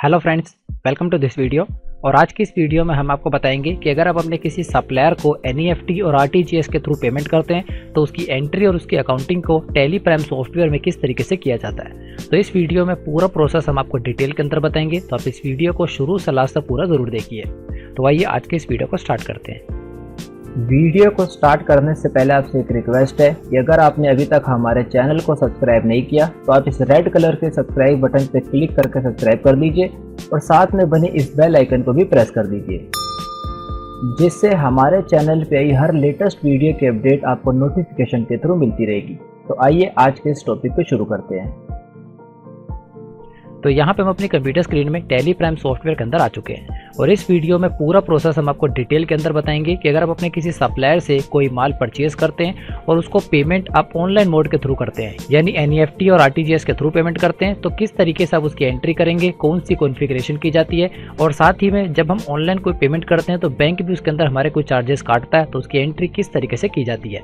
Hello friends, welcome to this video. और आज की इस वीडियो में हम आपको बताएंगे कि अगर आप अपने किसी सप्लायर को एनईएफटी और आरटीजीएस के थ्रू पेमेंट करते हैं तो उसकी एंट्री और उसकी अकाउंटिंग को टैली प्राइम सॉफ्टवेयर में किस तरीके से किया जाता है। तो इस वीडियो में पूरा प्रोसेस हम आपको डिटेल के अंदर बताएंगे, तो आप इस वीडियो को शुरू से लास्ट तक पूरा ज़रूर देखिए। तो आइए आज के इस वीडियो को स्टार्ट करते हैं। वीडियो को स्टार्ट करने से पहले आपसे एक रिक्वेस्ट है कि अगर आपने अभी तक हमारे चैनल को सब्सक्राइब नहीं किया तो आप इस रेड कलर के सब्सक्राइब बटन पर क्लिक करके सब्सक्राइब कर लीजिए और साथ में बने इस बेल आइकन को भी प्रेस कर दीजिए, जिससे हमारे चैनल पे आई हर लेटेस्ट वीडियो की अपडेट आपको नोटिफिकेशन के थ्रू मिलती रहेगी। तो आइए आज के इस टॉपिक को शुरू करते हैं। तो यहाँ पे हम अपनी कंप्यूटर स्क्रीन में टैली प्राइम सॉफ्टवेयर के अंदर आ चुके हैं और इस वीडियो में पूरा प्रोसेस हम आपको डिटेल के अंदर बताएंगे कि अगर आप अपने किसी सप्लायर से कोई माल परचेज करते हैं और उसको पेमेंट आप ऑनलाइन मोड के थ्रू करते हैं, यानी एनईएफटी और आरटीजीएस के थ्रू पेमेंट करते हैं, तो किस तरीके से आप उसकी एंट्री करेंगे, कौन सी कॉन्फ़िगरेशन की जाती है। और साथ ही में जब हम ऑनलाइन कोई पेमेंट करते हैं तो बैंक भी उसके अंदर हमारे कोई चार्जेस काटता है, तो उसकी एंट्री किस तरीके से की जाती है।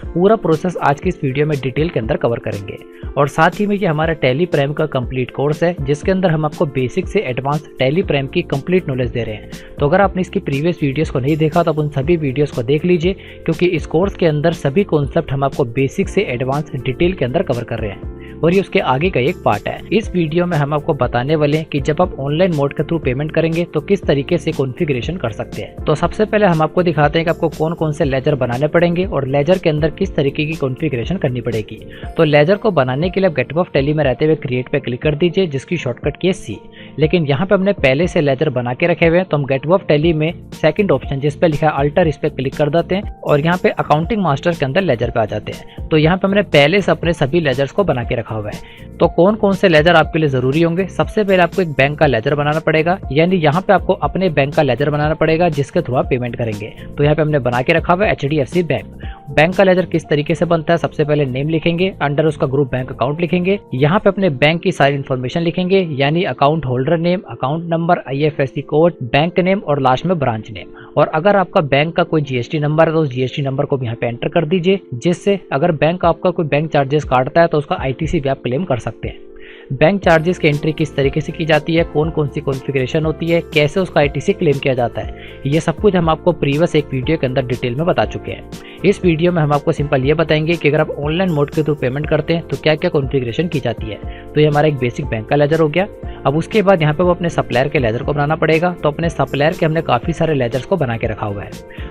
पूरा प्रोसेस आज की इस वीडियो में डिटेल के अंदर कवर करेंगे। और साथ ही में ये हमारा टैली प्राइम का कंप्लीट कोर्स है, जिसके अंदर हम आपको बेसिक से एडवांस टैली प्राइम की कंप्लीट नॉलेज दे रहे हैं। तो अगर आपने इसकी प्रीवियस वीडियोस को नहीं देखा तो आप उन सभी वीडियोस को देख लीजिए, क्योंकि इस कोर्स के अंदर सभी कॉन्सेप्ट हम आपको बेसिक से एडवांस डिटेल के अंदर कवर कर रहे हैं और ये उसके आगे का एक पार्ट है। इस वीडियो में हम आपको बताने वाले हैं कि जब आप ऑनलाइन मोड के थ्रू पेमेंट करेंगे तो किस तरीके से कॉन्फ़िगरेशन कर सकते हैं। तो सबसे पहले हम आपको दिखाते हैं कि आपको कौन कौन से लेजर बनाने पड़ेंगे और लेजर के अंदर किस तरीके की कॉन्फ़िगरेशन करनी पड़ेगी। तो लेजर को बनाने के लिए आप गेट ऑफ टैली में रहते हुए क्रिएट पे क्लिक कर दीजिए, जिसकी शॉर्टकट की है सी। लेकिन यहाँ पे हमने पहले से लेजर बना के रखे हुए हैं, तो हम गेट ऑफ टैली में सेकंड ऑप्शन जिस पे लिखा है अल्टर, इस पे क्लिक कर देते हैं और यहाँ पे अकाउंटिंग मास्टर के अंदर लेजर पे आ जाते हैं। तो यहाँ पे हमने पहले से अपने सभी लेजर्स को बना के रखा हुआ है। तो कौन कौन से लेजर आपके लिए जरूरी होंगे। सबसे पहले आपको एक बैंक का लेजर बनाना पड़ेगा, यानी यहाँ पे आपको अपने बैंक का लेजर बनाना पड़ेगा जिसके थ्रू आप पेमेंट करेंगे। तो यहाँ पे हमने बना के रखा हुआ है एचडीएफसी बैंक। बैंक का लेजर किस तरीके से बनता है, सबसे पहले नेम लिखेंगे, अंडर उसका ग्रुप बैंक अकाउंट लिखेंगे, यहाँ पे अपने बैंक की सारी इन्फॉर्मेशन लिखेंगे, यानी account holder name, account number, IFSC code, bank name और लास्ट में ब्रांच नेम। और अगर आपका बैंक का कोई जीएसटी नंबर है तो उस जीएसटी नंबर को भी यहाँ पे एंटर कर दीजिए, जिससे अगर बैंक आपका कोई बैंक चार्जेस काटता है तो उसका आईटीसी भी आप क्लेम कर सकते हैं। बैंक चार्जेस की एंट्री किस तरीके से की जाती है, कौन कौन सी कॉन्फ़िगरेशन होती है, कैसे उसका आईटीसी क्लेम किया जाता है, ये सब कुछ हम आपको प्रीवियस एक वीडियो के अंदर डिटेल में बता चुके हैं। इस वीडियो में हम आपको सिंपल ये बताएंगे कि अगर आप ऑनलाइन मोड के थ्रू पेमेंट करते हैं तो क्या क्या कॉन्फ़िगरेशन की जाती है। तो ये हमारा एक बेसिक बैंक का लेजर हो गया। अब उसके बाद यहाँ पे वो अपने सप्लायर के लेजर को बनाना पड़ेगा। तो अपने सप्लायर के हमने काफ़ी सारे लेजर्स को बना के रखा हुआ है।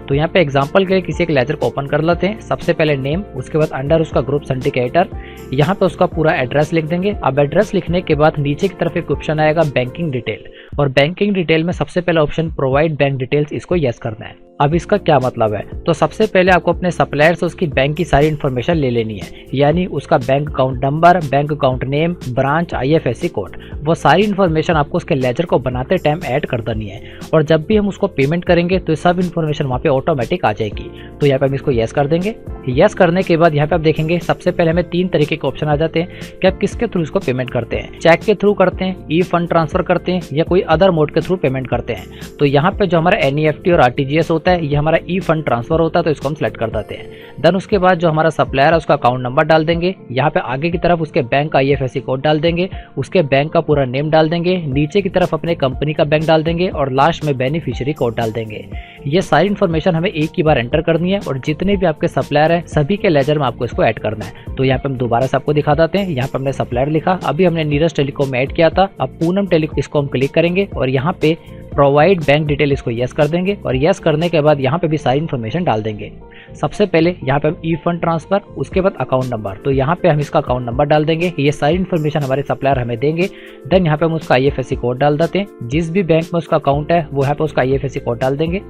तो यहाँ पे एग्जांपल के किसी एक लेजर को ओपन कर लेते हैं। सबसे पहले नेम, उसके बाद अंडर उसका ग्रुप सिंडिकेटर, यहाँ पे उसका पूरा एड्रेस लिख देंगे। अब एड्रेस लिखने के बाद नीचे की तरफ एक ऑप्शन आएगा बैंकिंग डिटेल, और बैंकिंग डिटेल में सबसे पहला ऑप्शन प्रोवाइड बैंक डिटेल्स, इसको यस करना है। अब इसका क्या मतलब है, तो सबसे पहले आपको अपने सप्लायर से उसकी बैंक की सारी इन्फॉर्मेशन ले लेनी है, यानी उसका bank account number, bank account name, branch, IFSC code, वो सारी इन्फॉर्मेशन आपको उसके लेजर को बनाते टाइम ऐड कर देनी है। और जब भी हम उसको पेमेंट करेंगे तो सब इन्फॉर्मेशन वहाँ पे ऑटोमेटिक आ जाएगी। तो यहाँ पे हम इसको यस कर देंगे। यस करने के बाद यहाँ पे आप देखेंगे सबसे पहले हमें 3 तरीके के ऑप्शन आ जाते हैं कि आप किसके थ्रू इसको पेमेंट करते हैं। चेक के थ्रू करते हैं, ई फंड ट्रांसफर करते हैं, या कोई अदर मोड के थ्रू पेमेंट करते हैं। तो यहाँ पे जो हमारा एनईएफटी और आरटीजीएस होता है, ये हमारा ई फंड ट्रांसफर होता है, तो इसको हम सेलेक्ट कर देते हैं। देन उसके बाद जो हमारा सप्लायर है उसका अकाउंट नंबर डाल देंगे, यहाँ पे आगे की तरफ उसके बैंक का आईएफएससी कोड डाल देंगे, उसके बैंक का पूरा नेम डाल देंगे, नीचे की तरफ अपने कंपनी का बैंक डाल देंगे और लास्ट में बेनिफिशियरी कोड डाल देंगे। ये सारी इन्फॉर्मेशन हमें एक ही बार एंटर करनी है और जितने भी आपके सप्लायर हैं सभी के लेजर में आपको इसको ऐड करना है। तो यहाँ पे हम दोबारा से आपको दिखा देते हैं। यहाँ पे हमने सप्लायर लिखा, अभी हमने नीरज टेलीकॉम में ऐड किया था। अब पूनम टेलीकॉम, इसको हम क्लिक करेंगे और यहाँ पे प्रोवाइड बैंक डिटेल, इसको यस कर देंगे और यस करने के बाद यहाँ पे भी सारी इन्फॉर्मेशन डाल देंगे। सबसे पहले यहाँ पे हम ई फंड ट्रांसफर, उसके बाद अकाउंट नंबर, तो यहाँ पे हम इसका अकाउंट नंबर डाल देंगे। ये सारी इन्फॉर्मेशन हमारे सप्लायर हमें देंगे। देन यहाँ पे हम उसका आईएफएससी कोड डाल देते हैं, जिस भी बैंक में उसका अकाउंट है वो यहाँ पे उसका आईएफएससी कोड डाल देंगे।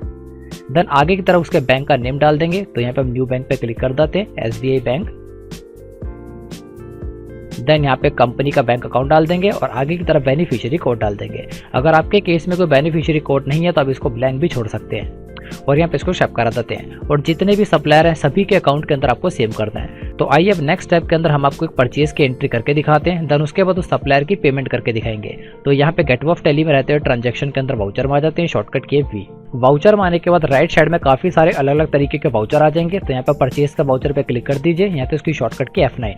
देन आगे की तरफ उसके बैंक का नेम डाल देंगे। तो यहाँ पे हम न्यू बैंक पे क्लिक कर देते हैं, एसबीआई बैंक। देन यहाँ पे कंपनी का बैंक अकाउंट डाल देंगे और आगे की तरफ बेनिफिशियरी कोड डाल देंगे। अगर आपके केस में कोई बेनिफिशियरी कोड नहीं है तो आप इसको ब्लैंक भी छोड़ सकते हैं और यहाँ पे इसको शेप करा देते हैं। और जितने भी सप्लायर हैं सभी के अकाउंट के अंदर आपको सेव करना है। तो आइए अब नेक्स्ट स्टेप के अंदर हम आपको एक परचेज की एंट्री करके दिखाते हैं। देन उसके बाद उस सप्लायर की पेमेंट करके दिखाएंगे। तो यहाँ पे गेट ऑफ टैली में रहते हुए ट्रांजैक्शन के अंदर वाउचर में आ जाते हैं, शॉर्टकट की वी। वाउचर में आने के बाद राइट साइड में काफी सारे अलग अलग तरीके के वाउचर आ जाएंगे। तो यहाँ पे परचेज का वाउचर पे क्लिक कर दीजिए, यहाँ पे उसकी शॉर्टकट की F9।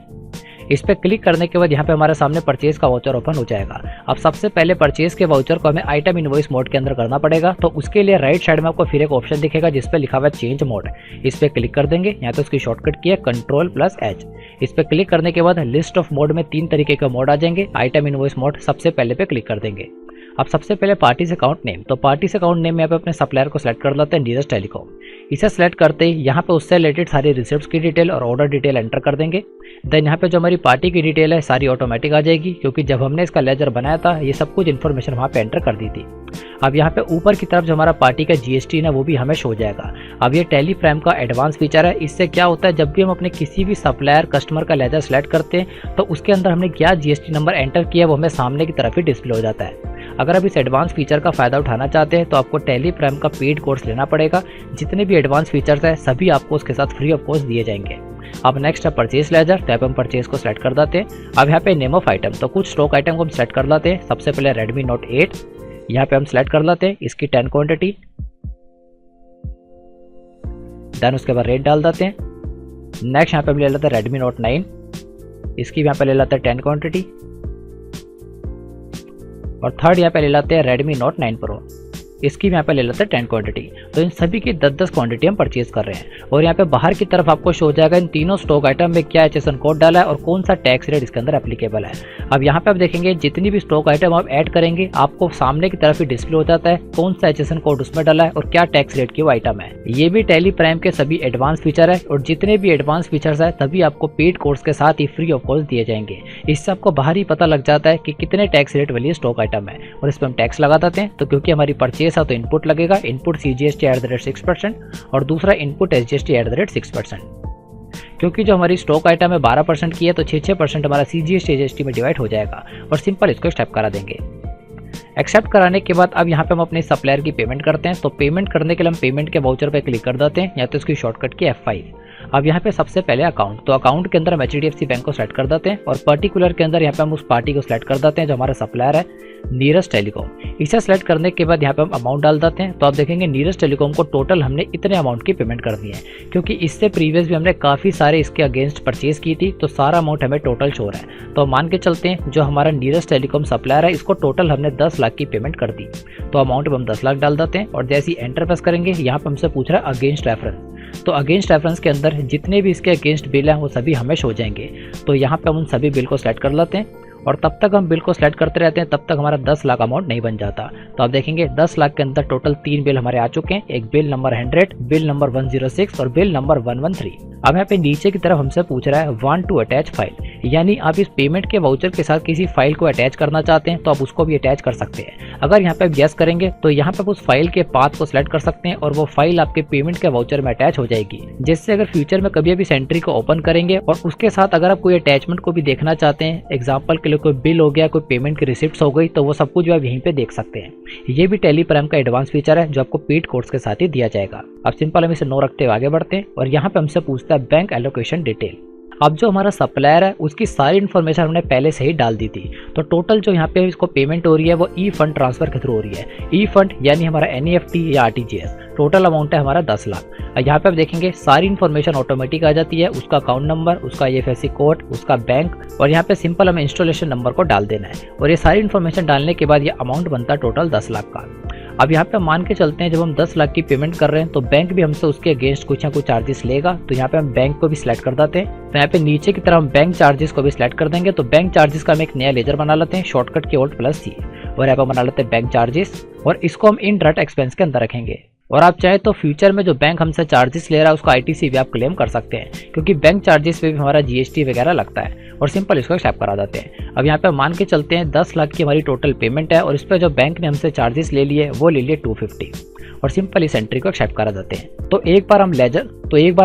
इस पर क्लिक करने के बाद यहाँ पे हमारे सामने परचेज का वाउचर ओपन हो जाएगा। अब सबसे पहले परचेज के वाउचर को हमें आइटम इनवॉइस मोड के अंदर करना पड़ेगा। तो उसके लिए राइट साइड में आपको फिर एक ऑप्शन दिखेगा जिस पे लिखा हुआ है चेंज मोड। इस पे क्लिक कर देंगे। यहाँ तो उसकी शॉर्टकट की है Ctrl+H। इस पे क्लिक करने के बाद लिस्ट ऑफ मोड में 3 तरीके के मोड आ जाएंगे। आइटम इनवॉइस मोड सबसे पहले पे क्लिक कर देंगे। अब सबसे पहले पार्टी से अकाउंट नेम, तो पार्टी से अकाउंट नेम में यहाँ पे अपने सप्लायर को सिलेक्ट कर लेते हैं नीरज टेलीकॉम। इसे सेलेक्ट करते ही यहाँ पे उससे रिलेटेड सारी रिसिप्ट्स की डिटेल और ऑर्डर डिटेल एंटर कर देंगे। देन यहाँ पे जो हमारी पार्टी की डिटेल है सारी ऑटोमेटिक आ जाएगी, क्योंकि जब हमने इसका लेजर बनाया था ये सब कुछ इन्फॉर्मेशन वहाँ पे एंटर कर दी थी। अब यहाँ पे ऊपर की तरफ जो हमारा पार्टी का GST है वो भी हमें शो हो जाएगा। अब ये टेली प्राइम का एडवांस फीचर है। इससे क्या होता है, जब भी हम अपने किसी भी सप्लायर कस्टमर का लेजर सेलेक्ट करते हैं तो उसके अंदर हमने क्या GST नंबर एंटर किया वो हमें सामने की तरफ ही डिस्प्ले हो जाता है। अगर आप इस एडवांस फीचर का फायदा उठाना चाहते हैं तो आपको टेली प्राइम का पेड कोर्स लेना पड़ेगा। जितने भी एडवांस फीचर्स हैं सभी आपको उसके साथ फ्री ऑफ कॉस्ट दिए जाएंगे। अब नेक्स्ट है परचेज लेजर, तो हम परचेज को सिलेक्ट कर देते हैं। अब यहाँ पे नेम ऑफ आइटम, तो कुछ स्टॉक आइटम को हम सेलेक्ट कर लेते हैं। सबसे पहले Redmi Note 8 यहाँ पे हम सेलेक्ट कर लेते हैं, इसकी 10 क्वांटिटी। देन उसके बाद रेट डाल देते हैं। नेक्स्ट यहाँ पे हम ले लेते हैं Redmi Note 9, इसकी यहाँ पे ले लेते हैं 10 क्वांटिटी। और थर्ड यहाँ पे ले लेते हैं Redmi Note 9 Pro, इसकी भी यहाँ पे ले लेते हैं 10 क्वांटिटी। तो इन सभी की 10-10 क्वांटिटी हम परचेज कर रहे हैं। और यहाँ पे बाहर की तरफ आपको शो हो जाएगा इन तीनों स्टॉक आइटम में क्या HSN कोड डाला है और कौन सा टैक्स रेट इसके अंदर एप्लीकेबल है। अब यहाँ पे आप देखेंगे जितनी भी स्टॉक आइटम आप ऐड करेंगे आपको सामने की तरफ ही डिस्प्ले हो जाता है कौन सा HSN कोड उसमें डाला है और क्या टैक्स रेट की वो आइटम है। ये भी टेली प्राइम के सभी एडवांस फीचर है और जितने भी एडवांस फीचर्स है तभी आपको पेड कोर्स के साथ ही फ्री ऑफ कॉस्ट दिए जाएंगे। इससे आपको बाहर ही पता लग जाता है कि कितने टैक्स रेट वाली स्टॉक आइटम है और इस पर हम टैक्स लगा देते हैं। तो क्योंकि हमारी परचेस है तो इनपुट लगेगा, इनपुट CGST @6% और दूसरा इनपुट SGST @6%। क्योंकि जो हमारी स्टॉक आइटम है 12% की है तो 6% हमारा CGST SGST में डिवाइड हो जाएगा और सिंपल इसको एक्सेप्ट करा देंगे। एक्सेप्ट कराने के बाद अब यहाँ पे हम अपने सप्लायर की पेमेंट करते हैं। तो पेमेंट करने के लिए हम पेमेंट के वाउचर पे क्लिक कर देते हैं या तो इसकी शॉर्टकट की F5। अब यहाँ पे सबसे पहले अकाउंट, तो अकाउंट के अंदर हम HDFC बैंक को सेलेक्ट कर देते हैं और पर्टिकुलर के अंदर यहाँ पे हम उस पार्टी को सिलेक्ट कर देते हैं जो हमारा सप्लायर है नीरज टेलीकॉम। इसे सेलेक्ट करने के बाद यहाँ पे हम अमाउंट डाल देते हैं। तो आप देखेंगे नीरज टेलीकॉम को टोटल हमने इतने अमाउंट की पेमेंट कर दी है, क्योंकि इससे प्रीवियस भी हमने काफ़ी सारे इसके अगेंस्ट परचेज की थी तो सारा अमाउंट हमें टोटल शो रहा है। तो मान के चलते हैं जो हमारा नीरज टेलीकॉम सप्लायर है इसको टोटल हमने 10 लाख की पेमेंट कर दी। तो अमाउंट हम 10 लाख डाल देते हैं और जैसे ही एंटर प्रेस करेंगे यहाँ पे हमसे पूछ रहा है अगेंस्ट रेफरेंस। तो अगेंस्ट रेफरेंस के अंदर जितने भी इसके अगेंस्ट बिल हैं वो सभी हमें शो जाएंगे। तो यहाँ पे हम उन सभी बिल को सेलेक्ट कर लेते हैं और तब तक हम बिल को सेलेक्ट करते रहते हैं तब तक हमारा 10 लाख अमाउंट नहीं बन जाता। तो आप देखेंगे 10 लाख के अंदर टोटल 3 बिल हमारे आ चुके हैं, एक बिल नंबर 100, बिल नंबर 106 और बिल नंबर 113। अब यहाँ पे नीचे की तरफ हमसे पूछ रहा है वांट टू अटैच फाइल, यानी आप इस पेमेंट के वाउचर के साथ किसी फाइल को अटैच करना चाहते हैं तो आप उसको भी अटैच कर सकते हैं। अगर यहाँ पे आप यस करेंगे तो यहाँ पे उस फाइल के पाथ को सिलेक्ट कर सकते हैं और वो फाइल आपके पेमेंट के वाउचर में अटैच हो जाएगी, जिससे अगर फ्यूचर में कभी भी सेंट्री को ओपन करेंगे और उसके साथ अगर आप कोई अटैचमेंट को भी देखना चाहते हैं, एग्जाम्पल के लिए कोई बिल हो गया, कोई पेमेंट की रिसिप्ट्स हो गई, तो वो सब कुछ आप यहीं पे देख सकते हैं। ये भी टेली प्राइम का एडवांस फीचर है जो आपको पेड कोर्स के साथ ही दिया जाएगा। अब सिंपल हम इसे नो रखते हुए आगे बढ़ते हैं और यहाँ पे हमसे पूछता है बैंक एलोकेशन डिटेल। अब जो हमारा सप्लायर है उसकी सारी इन्फॉर्मेशन हमने पहले से ही डाल दी थी। तो टोटल जो यहाँ पे इसको पेमेंट हो रही है वो ई फंड ट्रांसफर के थ्रू हो रही है। ई फंड यानी हमारा NEFT या RTGS। टोटल अमाउंट है हमारा 10 लाख। यहाँ पे आप देखेंगे सारी इन्फॉर्मेशन ऑटोमेटिक आ जाती है, उसका अकाउंट नंबर, उसका IFSC कोड, उसका बैंक और यहाँ पे सिंपल हमें इंस्टॉलेशन नंबर को डाल देना है और ये सारी इन्फॉर्मेशन डालने के बाद ये अमाउंट बनता है टोटल 10 लाख का। अब यहाँ पे मान के चलते हैं जब हम 10 लाख की पेमेंट कर रहे हैं तो बैंक भी हमसे उसके अगेंस्ट कुछ ना कुछ चार्जेस लेगा। तो यहाँ पे हम बैंक को भी सिलेक्ट कर देते हैं। तो यहाँ पे नीचे की तरफ हम बैंक चार्जेस को भी सिलेक्ट कर देंगे। तो बैंक चार्जेस का हम एक नया लेजर बना लेते हैं, शॉर्टकट की Alt+C और यहाँ पे बना लेते हैं बैंक चार्जेस और इसको हम इनडायरेक्ट एक्सपेंस के अंदर रखेंगे। और आप चाहे तो फ्यूचर में जो बैंक हमसे चार्जेस ले रहा है उसका ITC भी आप क्लेम कर सकते हैं, क्योंकि बैंक चार्जेस पे भी हमारा GST वगैरह लगता है और सिंपल इसको एक्सेप्ट करा देते हैं। अब यहाँ पे मान के चलते हैं 10 लाख की हमारी टोटल पेमेंट है और इस पर जो बैंक ने हमसे चार्जेस ले लिए वो ले लिए 250 और सिंपल इस एंट्री को एक्सेप्ट करा देते हैं। तो एक बार हम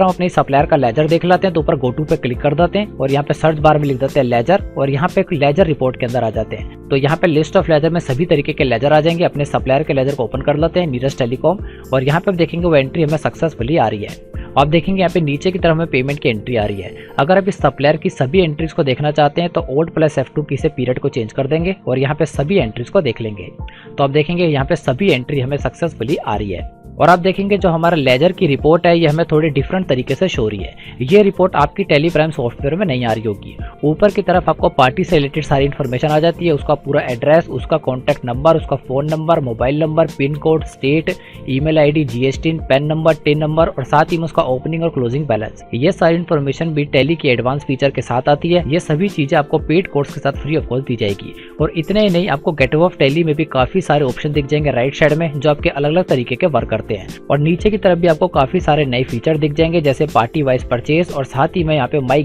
अपने सप्लायर का लेजर देख लेते हैं। तो ऊपर गो टू पे क्लिक कर देते हैं और यहाँ पे सर्च बार में लिख देते हैं लेजर और यहाँ पे एक लेजर रिपोर्ट के अंदर आ जाते हैं। तो यहाँ पे लिस्ट ऑफ लेजर में सभी तरीके के लेजर आ जाएंगे। अपने सप्लायर के लेजर को ओपन कर लेते हैं नीरज टेलीकॉम और यहाँ पे देखेंगे वो एंट्री हमें सक्सेसफुली आ रही है। आप देखेंगे यहाँ पे नीचे की तरफ हमें पेमेंट की एंट्री आ रही है। अगर आप इस सप्लायर की सभी एंट्रीज को देखना चाहते हैं तो Alt+F2 की से पीरियड को चेंज कर देंगे और यहाँ पे सभी एंट्रीज को देख लेंगे। तो आप देखेंगे यहाँ पे सभी एंट्री हमें सक्सेसफुली आ रही है और आप देखेंगे जो हमारा लेजर की रिपोर्ट है ये हमें थोड़ी डिफरेंट तरीके से शो हो रही है। ये रिपोर्ट आपकी टेली प्राइम सॉफ्टवेयर में नहीं आ रही होगी। ऊपर की तरफ आपको पार्टी से रिलेटेड सारी इन्फॉर्मेशन आ जाती है, उसका पूरा एड्रेस, उसका कॉन्टैक्ट नंबर, उसका phone number, mobile number, pin code, state, email ID, GST, pan number, tin number और साथ ही में उसका ओपनिंग और क्लोजिंग बैलेंस। ये सारी इन्फॉर्मेशन भी टेली की एडवांस फीचर के साथ आती है। ये सभी चीजें आपको पेड कोर्स के साथ फ्री ऑफ कॉस्ट दी जाएगी। और इतने ही नहीं, आपको गेटवे ऑफ टेली में भी काफी सारे ऑप्शन दिख जाएंगे राइट साइड में, जो आपके अलग अलग तरीके के वर्क करते हैं। और नीचे की तरफ भी आपको काफी सारे नए फीचर दिख जाएंगे, जैसे पार्टी वाइज परचेज और साथ ही में यहाँ पे माई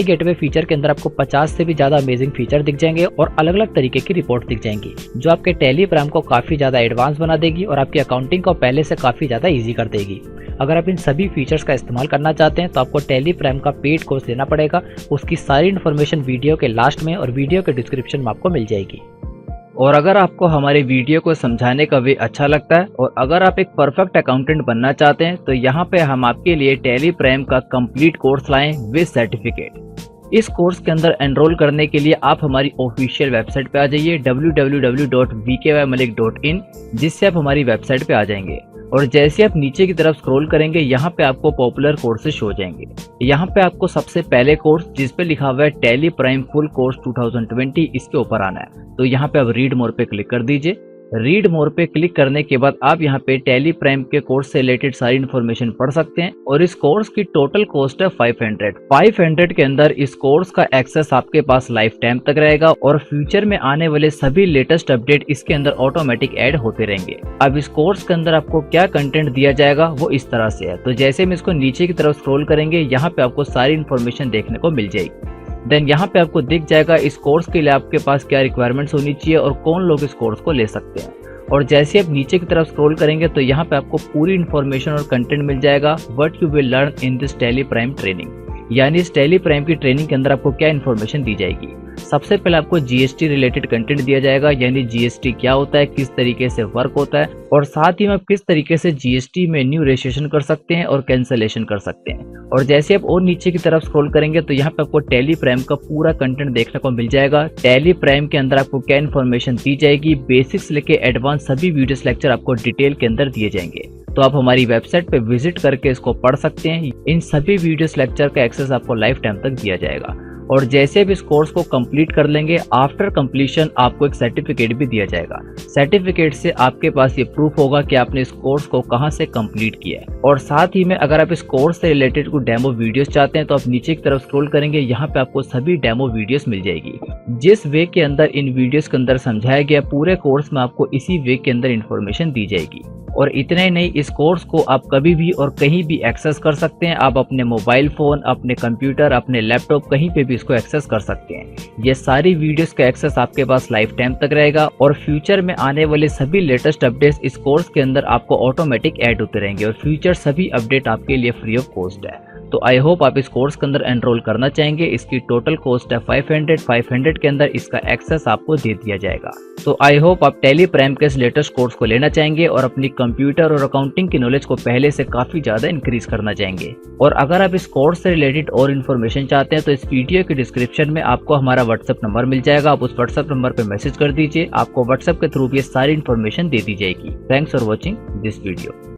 गेटवे फीचर के अंदर आपको 50 से भी ज्यादा अमेजिंग फीचर दिख जाएंगे और अलग अलग तरीके की रिपोर्ट दिख जाएंगी, जो आपके टेली प्राइम को काफी ज्यादा एडवांस बना देगी और आपकी अकाउंटिंग को पहले से काफी ज्यादा इजी कर देगी। अगर आप इन सभी फीचर्स का इस्तेमाल करना चाहते हैं तो आपको टेली प्राइम का पेड कोर्स लेना पड़ेगा। उसकी सारी इन्फॉर्मेशन वीडियो के लास्ट में और वीडियो के डिस्क्रिप्शन में आपको मिल जाएगी। और अगर आपको हमारे वीडियो को समझाने का वे अच्छा लगता है और अगर आप एक परफेक्ट अकाउंटेंट बनना चाहते हैं तो यहाँ पे हम आपके लिए टेली प्राइम का कंप्लीट कोर्स लाएं विद सर्टिफिकेट। इस कोर्स के अंदर एनरोल करने के लिए आप हमारी ऑफिशियल वेबसाइट पे आ जाइए www.vkymalik.in, जिससे आप हमारी वेबसाइट पे आ जाएंगे। और जैसे आप नीचे की तरफ स्क्रॉल करेंगे यहाँ पे आपको पॉपुलर कोर्सेज शो जाएंगे। यहाँ पे आपको सबसे पहले कोर्स जिस पे लिखा हुआ है टेली प्राइम फुल कोर्स 2020, इसके ऊपर आना है। तो यहाँ पे आप रीड मोर पे क्लिक कर दीजिए। रीड मोर पे क्लिक करने के बाद आप यहाँ पे टेली प्राइम के कोर्स से रिलेटेड सारी इन्फॉर्मेशन पढ़ सकते हैं। और इस कोर्स की टोटल कॉस्ट है 500 के अंदर इस कोर्स का एक्सेस आपके पास लाइफ टाइम तक रहेगा और फ्यूचर में आने वाले सभी लेटेस्ट अपडेट इसके अंदर ऑटोमेटिक ऐड होते रहेंगे। अब इस कोर्स के अंदर आपको क्या कंटेंट दिया जाएगा वो इस तरह से है। तो जैसे हम इसको नीचे की तरफ स्क्रॉल करेंगे यहाँ पे आपको सारी इन्फॉर्मेशन देखने को मिल जाएगी। देन यहाँ पे आपको दिख जाएगा इस कोर्स के लिए आपके पास क्या रिक्वायरमेंट्स होनी चाहिए और कौन लोग इस कोर्स को ले सकते हैं। और जैसे आप नीचे की तरफ स्क्रॉल करेंगे तो यहाँ पे आपको पूरी इन्फॉर्मेशन और कंटेंट मिल जाएगा what you will learn in this Tally Prime training, यानी इस टेली प्राइम की ट्रेनिंग के अंदर आपको क्या इन्फॉर्मेशन दी जाएगी। सबसे पहले आपको जीएसटी रिलेटेड कंटेंट दिया जाएगा, यानी जीएसटी क्या होता है, किस तरीके से वर्क होता है और साथ ही में आप किस तरीके से जीएसटी में न्यू रजिस्ट्रेशन कर सकते हैं और कैंसलेशन कर सकते हैं। और जैसे आप और नीचे की तरफ स्क्रॉल करेंगे तो यहाँ पे आपको टेली प्राइम का पूरा कंटेंट देखने को मिल जाएगा। टेली प्राइम के अंदर आपको क्या इन्फॉर्मेशन दी जाएगी, बेसिक्स लेके एडवांस सभी वीडियोस लेक्चर आपको डिटेल के अंदर दिए जाएंगे। तो आप हमारी वेबसाइट पे विजिट करके इसको पढ़ सकते हैं। इन सभी वीडियोस लेक्चर का एक्सेस आपको लाइफ टाइम तक दिया जाएगा। और जैसे आप इस कोर्स को कंप्लीट कर लेंगे, आफ्टर कंप्लीशन आपको एक सर्टिफिकेट भी दिया जाएगा। सर्टिफिकेट से आपके पास ये प्रूफ होगा कि आपने इस कोर्स को कहां से कंप्लीट किया है। और साथ ही में अगर आप इस कोर्स से रिलेटेड कोई डेमो वीडियोस चाहते हैं तो आप नीचे की तरफ स्क्रॉल करेंगे, यहाँ पे आपको सभी डेमो वीडियोस मिल जाएगी। जिस वे के अंदर इन वीडियोस के अंदर समझाया गया पूरे कोर्स में आपको इसी वे के अंदर इन्फॉर्मेशन दी जाएगी। और इतना ही नहीं, इस कोर्स को आप कभी भी और कहीं भी एक्सेस कर सकते हैं। आप अपने मोबाइल फोन, अपने कंप्यूटर, अपने लैपटॉप कहीं पे भी इसको एक्सेस कर सकते हैं। ये सारी वीडियोस का एक्सेस आपके पास लाइफ टाइम तक रहेगा और फ्यूचर में आने वाले सभी लेटेस्ट अपडेट्स इस कोर्स के अंदर आपको ऑटोमेटिक ऐड होते रहेंगे और फ्यूचर सभी अपडेट आपके लिए फ्री ऑफ कॉस्ट है। तो आई होप आप इस कोर्स के अंदर एनरोल करना चाहेंगे। इसकी टोटल कॉस्ट है 500 के अंदर इसका एक्सेस आपको दे दिया जाएगा। तो आई होप आप टेली प्राइम के इस लेटेस्ट कोर्स को लेना चाहेंगे और अपनी कंप्यूटर और अकाउंटिंग की नॉलेज को पहले से काफी ज्यादा इंक्रीज करना चाहेंगे। और अगर आप इस कोर्स से रिलेटेड और इन्फॉर्मेशन चाहते हैं तो इस वीडियो के डिस्क्रिप्शन में आपको हमारा व्हाट्सएप नंबर मिल जाएगा। आप उस व्हाट्सएप नंबर पर मैसेज कर दीजिए, आपको व्हाट्सएप के थ्रू ये सारी इन्फॉर्मेशन दे दी जाएगी। Thanks for watching this video.